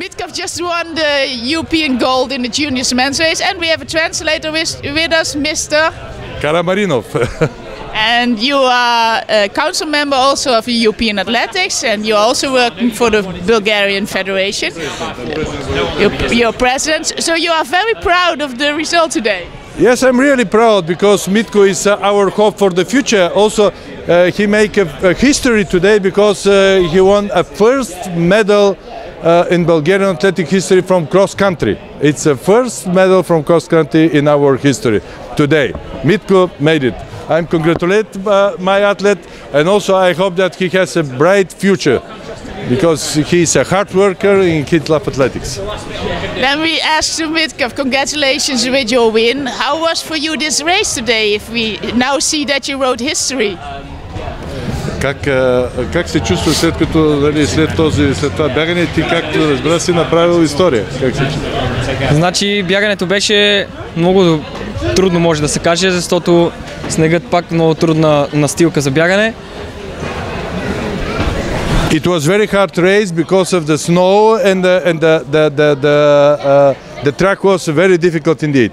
Mitkov just won the European gold in the juniors men's race, and we have a translator with us, Mr. Karamarinov. And you are a council member also of the European Athletics, and you're also working for the Bulgarian Federation. You're president, so you are very proud of the result today. Yes, I'm really proud because Mitko is our hope for the future. Also, he made a history today because he won a first medal in Bulgarian athletic history from cross country. It's the first medal from cross country in our history today. Mitko made it. I congratulate my athlete, and also I hope that he has a bright future because he's a hard worker and he loves athletics. Then we ask to Mitkov, congratulations with your win. How was for you this race today, if we now see that you wrote history? Как се чувства след като след това бягане, ти както разбира си направил история? Как се чувства? Значи бягането беше много трудно, може да се каже, защото снегът пак много трудна настилка за бягане. It was very hard race because of the snow and the track was very difficult indeed.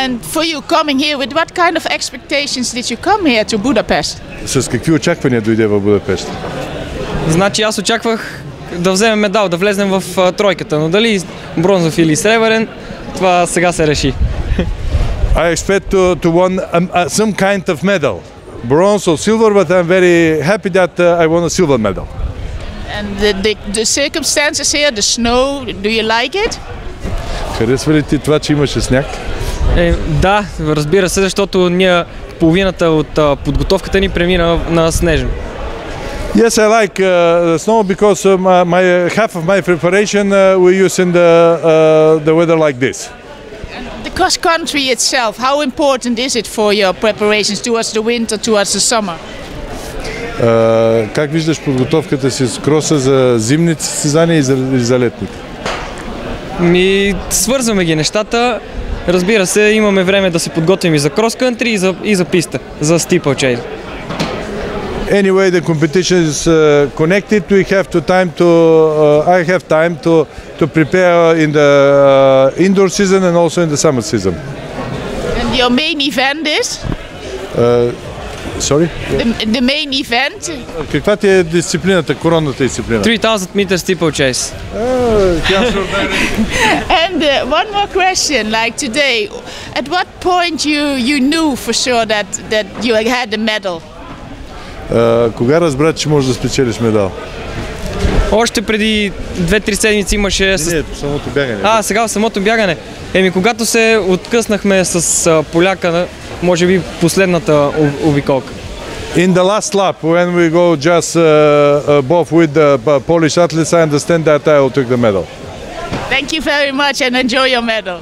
And for you coming here, with what kind of expectations did you come here to Budapest? С какви очаквания дойде в Будапешт? Значи аз очаквах да вземем медал, да влезем в тройката, но дали бронзов или сребърен, това сега се реши. I expect to win some kind of medal, bronze or silver, but I'm very happy that I won a silver medal. And the circumstances here, the snow, do you like it? Харесва ли ти това, че имаше сняг? Да, разбира се, защото ние половината от подготовката ни премина на снежно. Yes, I like snow because half of my preparation we use in the weather like this. The cross country itself, how important is it for your preparations towards the winter, towards the summer? Как виждаш подготовката си с кроса за зимните състезания и за летните? Свързваме ги нещата. Разбира се, имаме време да се подготвим и за крос кантри, и за писта, за steeplechase. Anyway, the competition is connected. I have time to prepare in the indoor season and also in the summer season. And your main event is? Sorry? The main event? Каква ти е дисциплината, коронната дисциплина? 3000 meter steeplechase. And one more question, like today, at what point you knew for sure that you had the medal? Кога разбра, че можеш да спечелиш медал? Още преди 2-3 седмици имаше... Не, самото бягане. Сега в самото бягане. Когато се откъснахме с поляка, може би последната обиколка. In the last lap, when we go just both with the Polish athletes, I understand that I will take the medal. Thank you very much and enjoy your medal.